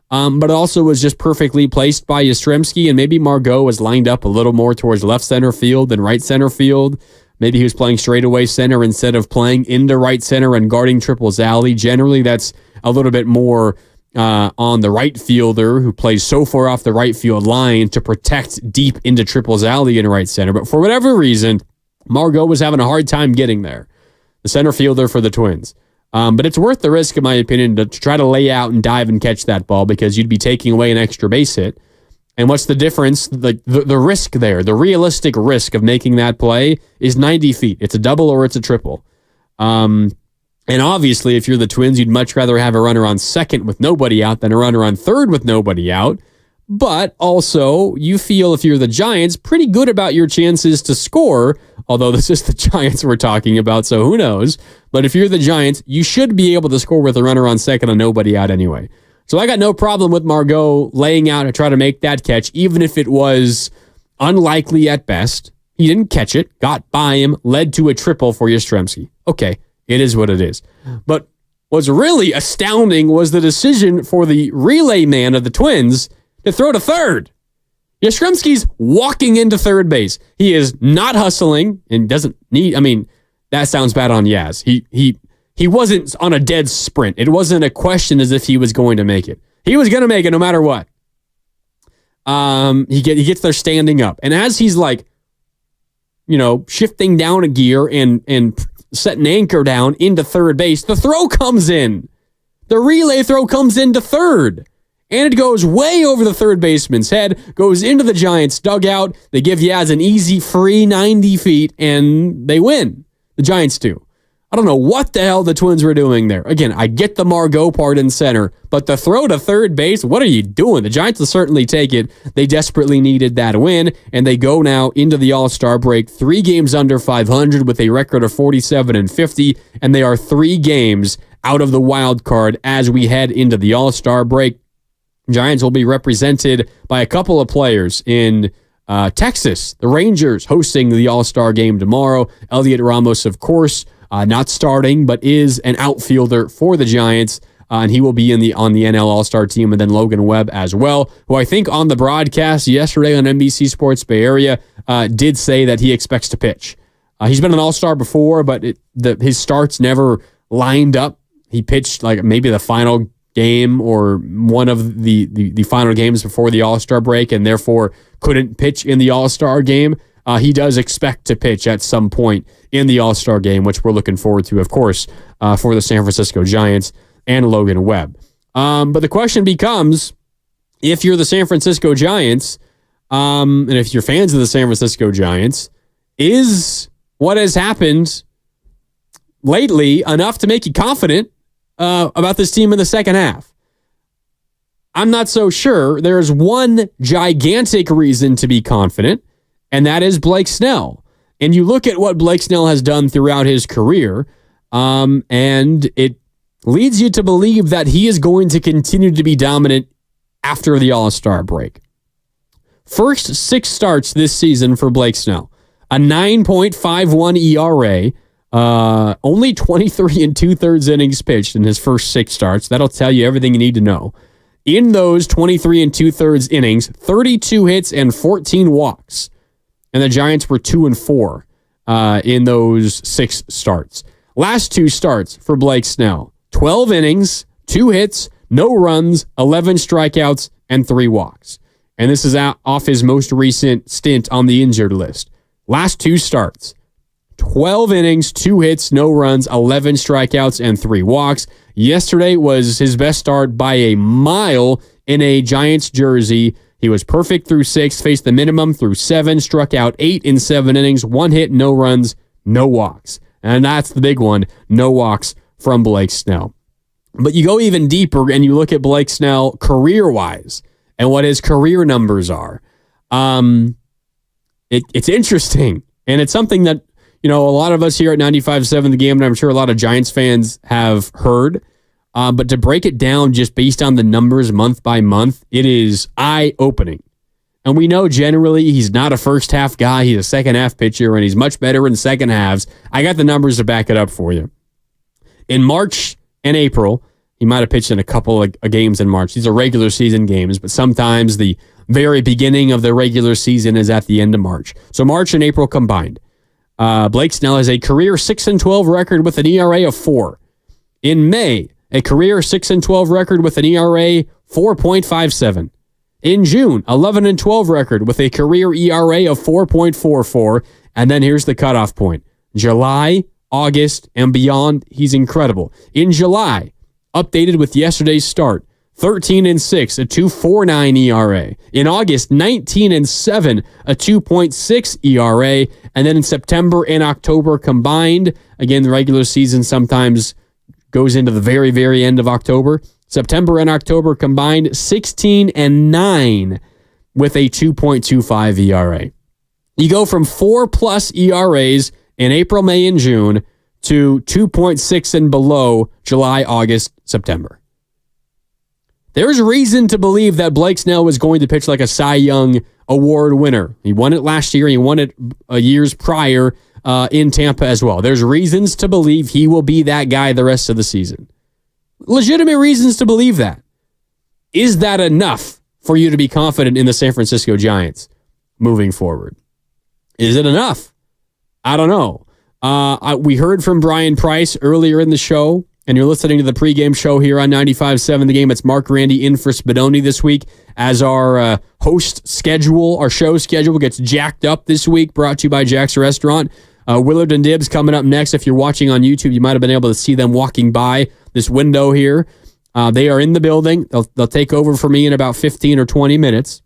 but it also was just perfectly placed by Yastrzemski, and maybe Margot was lined up a little more towards left center field than right center field. Maybe he was playing straightaway center instead of playing into right center and guarding Triple's alley. Generally, that's a little bit more on the right fielder who plays so far off the right field line to protect deep into Triple's alley in right center. But for whatever reason, Margot was having a hard time getting there, the center fielder for the Twins. But it's worth the risk, in my opinion, to try to lay out and dive and catch that ball because you'd be taking away an extra base hit. And what's the difference? The risk there, the realistic risk of making that play is 90 feet. It's a double or it's a triple. And obviously, if you're the Twins, you'd much rather have a runner on second with nobody out than a runner on third with nobody out. But also, you feel, if you're the Giants, pretty good about your chances to score, although this is the Giants we're talking about, so who knows. But if you're the Giants, you should be able to score with a runner on second and nobody out anyway. So I got no problem with Margot laying out to try to make that catch, even if it was unlikely at best. He didn't catch it, got by him, led to a triple for Yastrzemski. Okay, it is what it is. But what's really astounding was the decision for the relay man of the Twins to throw to third. Yastrzemski's walking into third base. He is not hustling and doesn't need, that sounds bad on Yaz. He wasn't on a dead sprint. It wasn't a question as if he was going to make it. He was going to make it no matter what. He gets there standing up. And as he's shifting down a gear and setting anchor down into third base, the throw comes in. The relay throw comes into third. And it goes way over the third baseman's head, goes into the Giants' dugout. They give Yaz an easy free 90 feet, and they win. The Giants do. I don't know what the hell the Twins were doing there. Again, I get the Margot part in center, but the throw to third base, what are you doing? The Giants will certainly take it. They desperately needed that win, and they go now into the All-Star break 3 games under 500 with a record of 47-50, and they are 3 games out of the wild card as we head into the All-Star break. Giants will be represented by a couple of players in Texas. The Rangers hosting the All-Star game tomorrow. Elliot Ramos, of course, not starting, but is an outfielder for the Giants, and he will be on the NL All-Star team, and then Logan Webb as well, who I think on the broadcast yesterday on NBC Sports Bay Area did say that he expects to pitch. He's been an All-Star before, but his starts never lined up. He pitched maybe the final game or one of the final games before the All-Star break, and therefore couldn't pitch in the All-Star game. He does expect to pitch at some point in the All-Star game, which we're looking forward to, of course, for the San Francisco Giants and Logan Webb. But the question becomes, if you're the San Francisco Giants, and if you're fans of the San Francisco Giants, is what has happened lately enough to make you confident about this team in the second half? I'm not so sure. There's one gigantic reason to be confident, and that is Blake Snell. And you look at what Blake Snell has done throughout his career, and it leads you to believe that he is going to continue to be dominant after the All-Star break. First 6 starts this season for Blake Snell. A 9.51 ERA, only 23 2/3 innings pitched in his first 6 starts. That'll tell you everything you need to know. In those 23 2/3 innings, 32 hits and 14 walks. And the Giants were 2-4 in those 6 starts. Last 2 starts for Blake Snell, 12 innings, 2 hits, no runs, 11 strikeouts, and 3 walks. And this is off his most recent stint on the injured list. Last 2 starts, 12 innings, 2 hits, no runs, 11 strikeouts, and 3 walks. Yesterday was his best start by a mile in a Giants jersey. He was perfect through 6, faced the minimum through 7, struck out 8 in 7 innings, 1 hit, no runs, no walks. And that's the big one, no walks from Blake Snell. But you go even deeper and you look at Blake Snell career-wise and what his career numbers are. It's interesting. And it's something that, a lot of us here at 95.7 The Game, and I'm sure a lot of Giants fans have heard. But to break it down just based on the numbers month by month, it is eye-opening. And we know generally he's not a first half guy. He's a second half pitcher, and he's much better in second halves. I got the numbers to back it up for you. In March and April, he might have pitched in a couple of games in March. These are regular season games, but sometimes the very beginning of the regular season is at the end of March. So March and April combined. Blake Snell has a career 6-12 record with an ERA of 4. In May, a career 6-12 record with an ERA 4.57. In June, 11-12 record with a career ERA of 4.44. And then here's the cutoff point. July, August, and beyond, he's incredible. In July, updated with yesterday's start, 13-6, a 2.49 ERA. In August, 19-7, a 2.6 ERA. And then in September and October combined, again, the regular season sometimes goes into the very, very end of October. September and October combined, 16-9 with a 2.25 ERA. You go from 4+ ERAs in April, May, and June to 2.6 and below July, August, September. There's reason to believe that Blake Snell was going to pitch like a Cy Young Award winner. He won it last year. He won it years prior in Tampa as well. There's reasons to believe he will be that guy the rest of the season. Legitimate reasons to believe that. Is that enough for you to be confident in the San Francisco Giants moving forward? Is it enough? I don't know. We heard from Brian Price earlier in the show, and you're listening to the pregame show here on 95.7 The Game. It's Marc Grandi in for Spadoni this week as our host schedule, our show schedule gets jacked up this week, brought to you by Jack's Restaurant. Willard and Dibbs coming up next. If you're watching on YouTube, you might have been able to see them walking by this window here. They are in the building. They'll take over for me in about 15 or 20 minutes.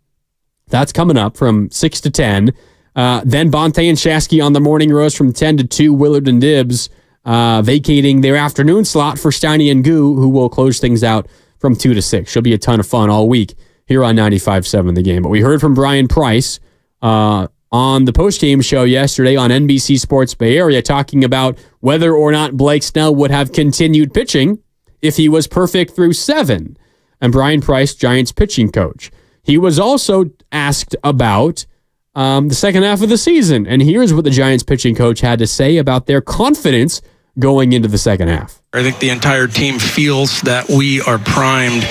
That's coming up from 6 to 10. Then Bonte and Shasky on the morning roast from 10 to 2. Willard and Dibbs vacating their afternoon slot for Steiny and Goo, who will close things out from 2 to 6. Should be a ton of fun all week here on 95.7 The Game. But we heard from Brian Price on the postgame show yesterday on NBC Sports Bay Area talking about whether or not Blake Snell would have continued pitching if he was perfect through 7. And Brian Price, Giants pitching coach. He was also asked about the second half of the season. And here's what the Giants pitching coach had to say about their confidence going into the second half. I think the entire team feels that we are primed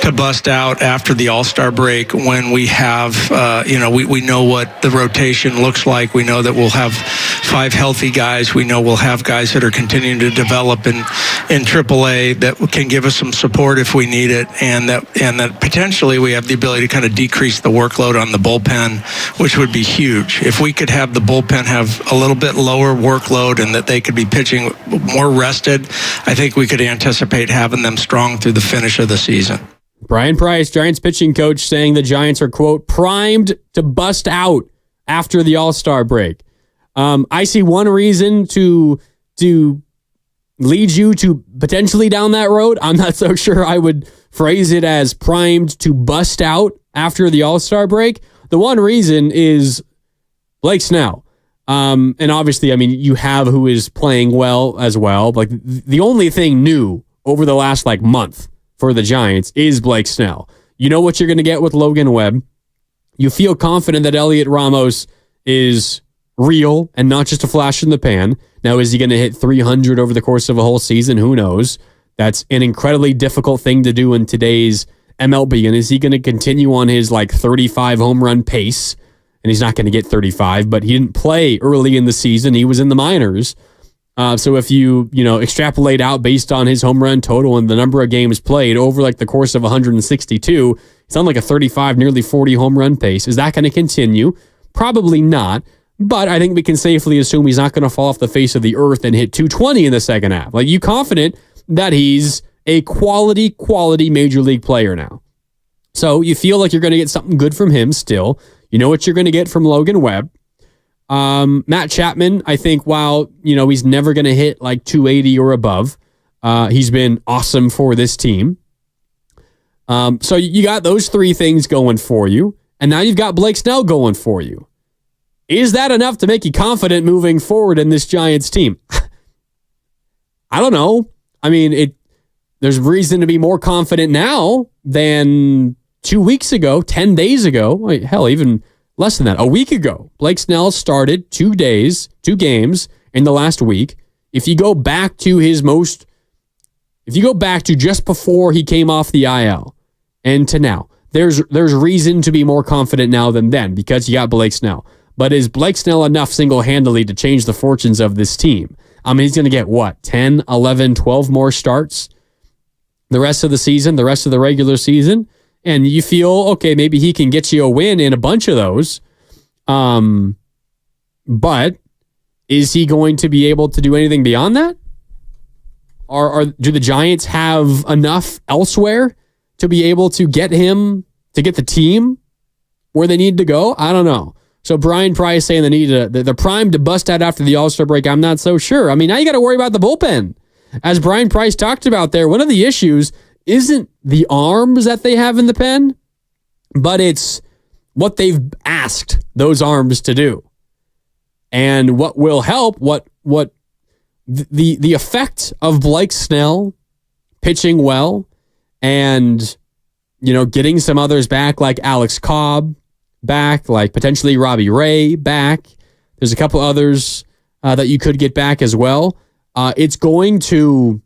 to bust out after the All-Star break when we have, we know what the rotation looks like. We know that we'll have 5 healthy guys. We know we'll have guys that are continuing to develop in AAA that can give us some support if we need it, and that potentially we have the ability to kind of decrease the workload on the bullpen, which would be huge. If we could have the bullpen have a little bit lower workload and that they could be pitching more rested, I think we could anticipate having them strong through the finish of the season. Brian Price, Giants pitching coach, saying the Giants are, quote, primed to bust out after the All-Star break. I see one reason to lead you to potentially down that road. I'm not so sure I would phrase it as primed to bust out after the All-Star break. The one reason is Blake Snell. And obviously, I mean, you have who is playing well as well. Like the only thing new over the last month for the Giants is Blake Snell. You know what you're going to get with Logan Webb. You feel confident that Elliot Ramos is real and not just a flash in the pan. Now, is he going to hit 300 over the course of a whole season? Who knows? That's an incredibly difficult thing to do in today's MLB. And is he going to continue on his 35 home run pace? And he's not going to get 35, but he didn't play early in the season. He was in the minors. So if you extrapolate out based on his home run total and the number of games played over the course of 162, it's on a 35, nearly 40 home run pace. Is that going to continue? Probably not. But I think we can safely assume he's not going to fall off the face of the earth and hit 220 in the second half. You confident that he's a quality major league player now. So you feel like you're going to get something good from him still. You know what you're going to get from Logan Webb. Matt Chapman, I think while, he's never going to hit 280 or above, he's been awesome for this team. So you got those 3 things going for you, and now you've got Blake Snell going for you. Is that enough to make you confident moving forward in this Giants team? I don't know. I mean, there's reason to be more confident now than 2 weeks ago, 10 days ago, hell, even less than that, a week ago, Blake Snell started 2 games in the last week. If you go back to just before he came off the IL and to now, there's reason to be more confident now than then because you got Blake Snell. But is Blake Snell enough single-handedly to change the fortunes of this team? I mean, he's going to get, 10, 11, 12 more starts the rest of the season, the rest of the regular season? And you feel, okay, maybe he can get you a win in a bunch of those. But is he going to be able to do anything beyond that? Do the Giants have enough elsewhere to be able to get him, to get the team where they need to go? I don't know. So Brian Price saying they're primed to bust out after the All-Star break. I'm not so sure. I mean, now you got to worry about the bullpen. As Brian Price talked about there, one of the issues isn't the arms that they have in the pen, but it's what they've asked those arms to do. And what will help, the effect of Blake Snell pitching well and, getting some others back like Alex Cobb back, like potentially Robbie Ray back. There's a couple others that you could get back as well. It's going to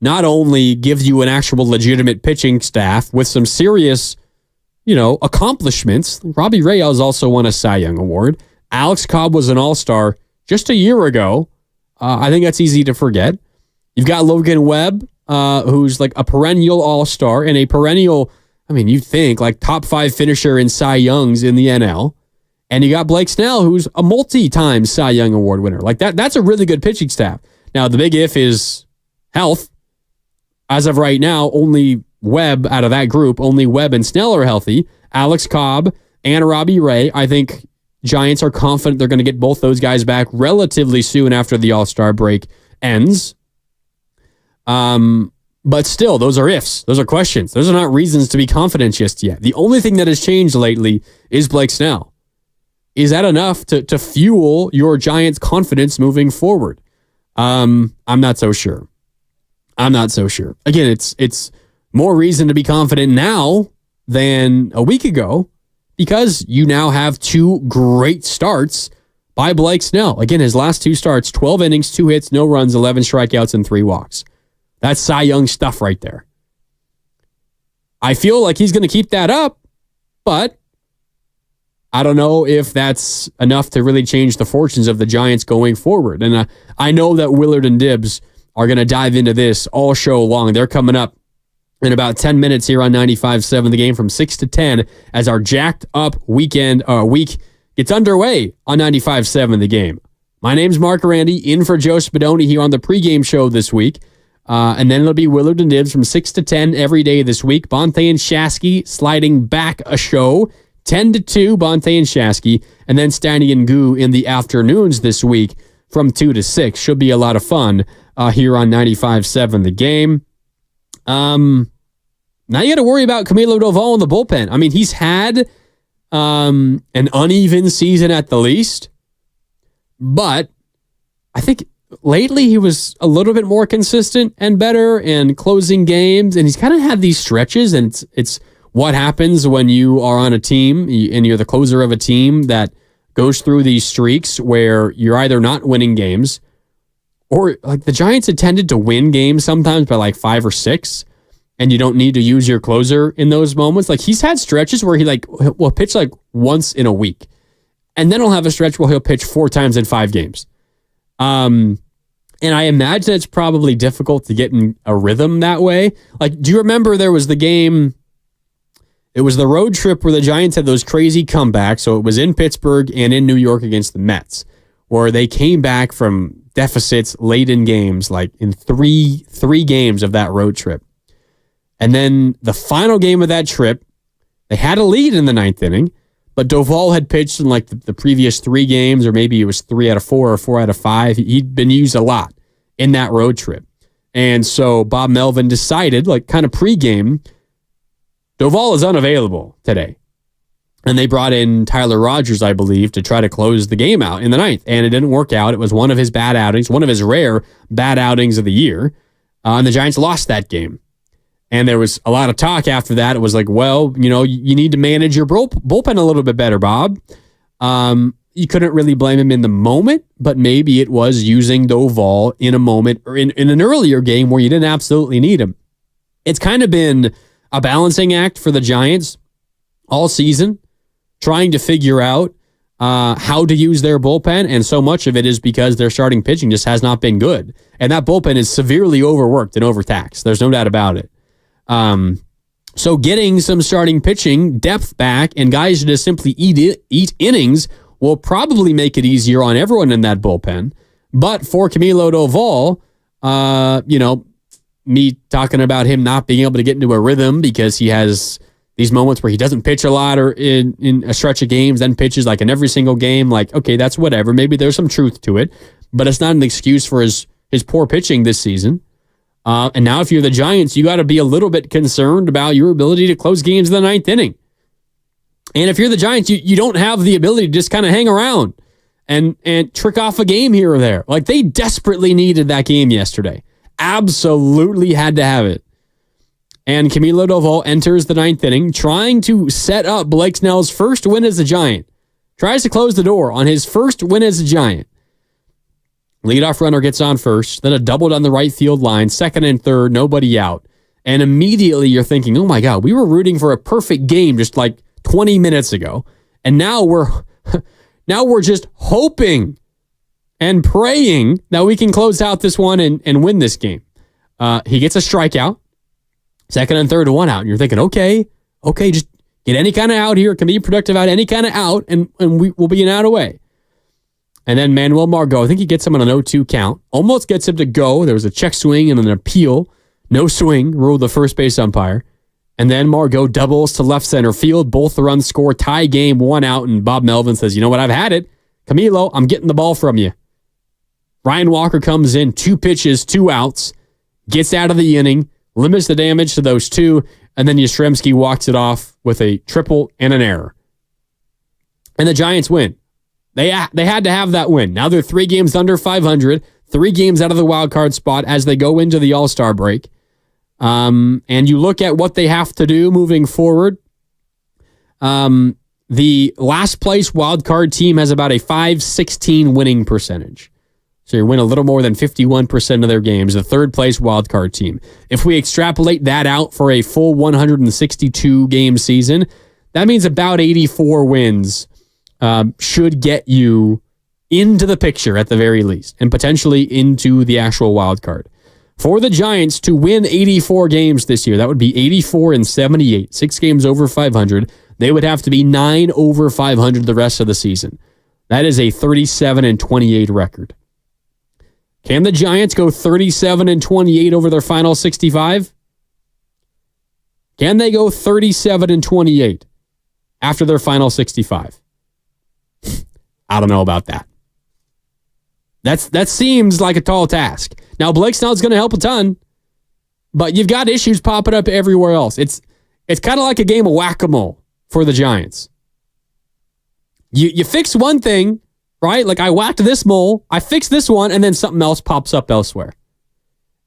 not only give you an actual legitimate pitching staff with some serious, accomplishments. Robbie Ray has also won a Cy Young Award. Alex Cobb was an All-Star just a year ago. I think that's easy to forget. You've got Logan Webb, who's like a perennial All-Star and a perennial, you think like top 5 finisher in Cy Youngs in the NL. And you got Blake Snell, who's a multi-time Cy Young Award winner. Like that's a really good pitching staff. Now, the big if is health. As of right now, only Webb out of that group, only Webb and Snell are healthy. Alex Cobb and Robbie Ray, I think Giants are confident they're going to get both those guys back relatively soon after the All-Star break ends. But still, those are ifs. Those are questions. Those are not reasons to be confident just yet. The only thing that has changed lately is Blake Snell. Is that enough to fuel your Giants' confidence moving forward? I'm not so sure. Again, it's more reason to be confident now than a week ago because you now have 2 great starts by Blake Snell. Again, his last 2 starts, 12 innings, 2 hits, no runs, 11 strikeouts, and 3 walks. That's Cy Young stuff right there. I feel like he's going to keep that up, but I don't know if that's enough to really change the fortunes of the Giants going forward. And I know that Willard and Dibbs are going to dive into this all show long. They're coming up in about 10 minutes here on 95.7 The Game from 6 to 10 as our jacked up week gets underway on 95.7 The Game. My name's Marc Grandi, in for Joe Spadoni here on the pregame show this week. And then it'll be Willard and Dibbs from 6 to 10 every day this week. Bonte and Shasky sliding back a show, 10 to 2, Bonte and Shasky. And then Stanley and Goo in the afternoons this week from 2 to 6. Should be a lot of fun here on 95.7 The Game. Now you got to worry about Camilo Doval in the bullpen. He's had an uneven season at the least, but I think lately he was a little bit more consistent and better and closing games, and he's kind of had these stretches, and it's what happens when you are on a team and you're the closer of a team that goes through these streaks where you're either not winning games or like the Giants had tended to win games sometimes by like 5 or 6, and you don't need to use your closer in those moments. Like he's had stretches where he will pitch like once in a week, and then he'll have a stretch where he'll pitch 4 times in 5 games. And I imagine it's probably difficult to get in a rhythm that way. Like, do you remember there was the game? It was the road trip where the Giants had those crazy comebacks. So it was in Pittsburgh and in New York against the Mets, where they came back from deficits late in games, like in three games of that road trip. And then the final game of that trip, they had a lead in the 9th inning, but Doval had pitched in like the previous 3 games, or maybe it was 3 out of 4 or 4 out of 5. He'd been used a lot in that road trip. And so Bob Melvin decided, like kind of pregame, Doval is unavailable today. And they brought in Tyler Rogers, I believe, to try to close the game out in the 9th. And it didn't work out. It was one of his bad outings, one of his rare bad outings of the year. And the Giants lost that game. And there was a lot of talk after that. It was like, well, you need to manage your bullpen a little bit better, Bob. You couldn't really blame him in the moment, but maybe it was using Doval in a moment or in an earlier game where you didn't absolutely need him. It's kind of been a balancing act for the Giants all season, trying to figure out how to use their bullpen, and so much of it is because their starting pitching just has not been good. And that bullpen is severely overworked and overtaxed. There's no doubt about it. So getting some starting pitching depth back and guys to just simply eat innings will probably make it easier on everyone in that bullpen. But for Camilo Doval, me talking about him not being able to get into a rhythm because he has these moments where he doesn't pitch a lot or in a stretch of games, then pitches like in every single game. Like, okay, that's whatever. Maybe there's some truth to it, but it's not an excuse for his poor pitching this season. And now if you're the Giants, you got to be a little bit concerned about your ability to close games in the ninth inning. And if you're the Giants, you don't have the ability to just kind of hang around and trick off a game here or there. Like, they desperately needed that game yesterday. Absolutely had to have it. And Camilo Doval enters the ninth inning trying to set up Blake Snell's first win as a Giant. Tries to close the door on his first win as a Giant. Leadoff runner gets on first, then a double down the right field line, second and third, nobody out. And immediately you're thinking, oh my God, we were rooting for a perfect game just like 20 minutes ago. And now we're just hoping and praying that we can close out this one and win this game. He gets a strikeout, second and third, one out. And you're thinking, okay, just get any kind of out here. Can be productive out, any kind of out, and we'll be an out away. And then Manuel Margot, I think he gets him on an 0-2 count. Almost gets him to go. There was a check swing and an appeal. No swing, ruled the first base umpire. And then Margot doubles to left center field. Both the runs score, tie game, one out. And Bob Melvin says, you know what, I've had it. Camilo, I'm getting the ball from you. Ryan Walker comes in, 2 pitches, 2 outs, gets out of the inning, limits the damage to those 2, and then Yastrzemski walks it off with a triple and an error. And the Giants win. They had to have that win. Now they're 3 games under 500, 3 games out of the wild card spot as they go into the All-Star break. And you look at what they have to do moving forward. The last place wild card team has about a .516 winning percentage. So you win a little more than 51% of their games. The third place wild card team. If we extrapolate that out for a full 162 game season, that means about 84 wins should get you into the picture at the very least, and potentially into the actual wild card. For the Giants to win 84 games this year, that would be 84 and 78, 6 games over 500. They would have to be 9 over 500 the rest of the season. That is a 37 and 28 record. Can the Giants go 37 and 28 over their final 65? Can they go 37 and 28 after their final 65? I don't know about that. That seems like a tall task. Now, Blake Snell's going to help a ton, but you've got issues popping up everywhere else. It's kind of like a game of whack-a-mole for the Giants. You fix one thing, right? Like, I whacked this mole, I fixed this one, and then something else pops up elsewhere.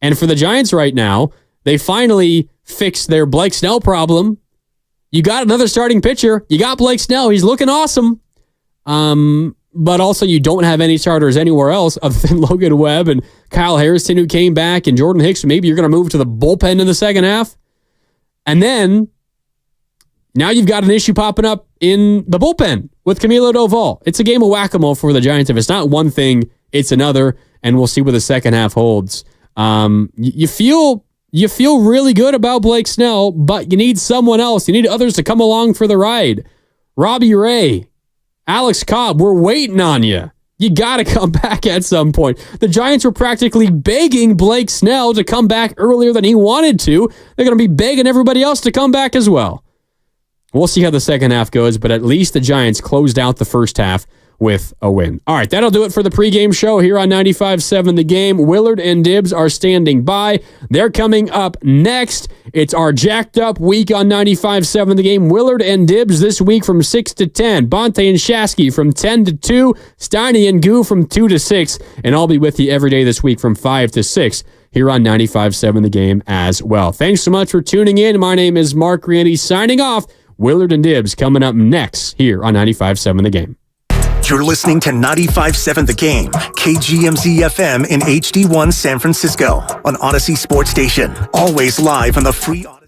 And for the Giants right now, they finally fixed their Blake Snell problem. You got another starting pitcher. You got Blake Snell. He's looking awesome. But also you don't have any starters anywhere else other than Logan Webb and Kyle Harrison, who came back, and Jordan Hicks. Maybe you're going to move to the bullpen in the second half. And then now you've got an issue popping up in the bullpen with Camilo Doval. It's a game of whack-a-mole for the Giants. If it's not one thing, it's another, and we'll see what the second half holds. You feel really good about Blake Snell, but you need someone else. You need others to come along for the ride. Robbie Ray, Alex Cobb, we're waiting on you. You got to come back at some point. The Giants were practically begging Blake Snell to come back earlier than he wanted to. They're going to be begging everybody else to come back as well. We'll see how the second half goes, but at least the Giants closed out the first half with a win. All right, that'll do it for the pregame show here on 95.7 The Game. Willard and Dibbs are standing by. They're coming up next. It's our jacked up week on 95.7 The Game. Willard and Dibbs this week from 6 to 10. Bonte and Shasky from 10 to 2. Steiny and Goo from 2 to 6. And I'll be with you every day this week from 5 to 6 here on 95.7 The Game as well. Thanks so much for tuning in. My name is Marc Grandi signing off. Willard and Dibbs coming up next here on 95.7 The Game. You're listening to 95.7 The Game, KGMZ FM in HD1 San Francisco, on Odyssey Sports Station. Always live on the free Odyssey.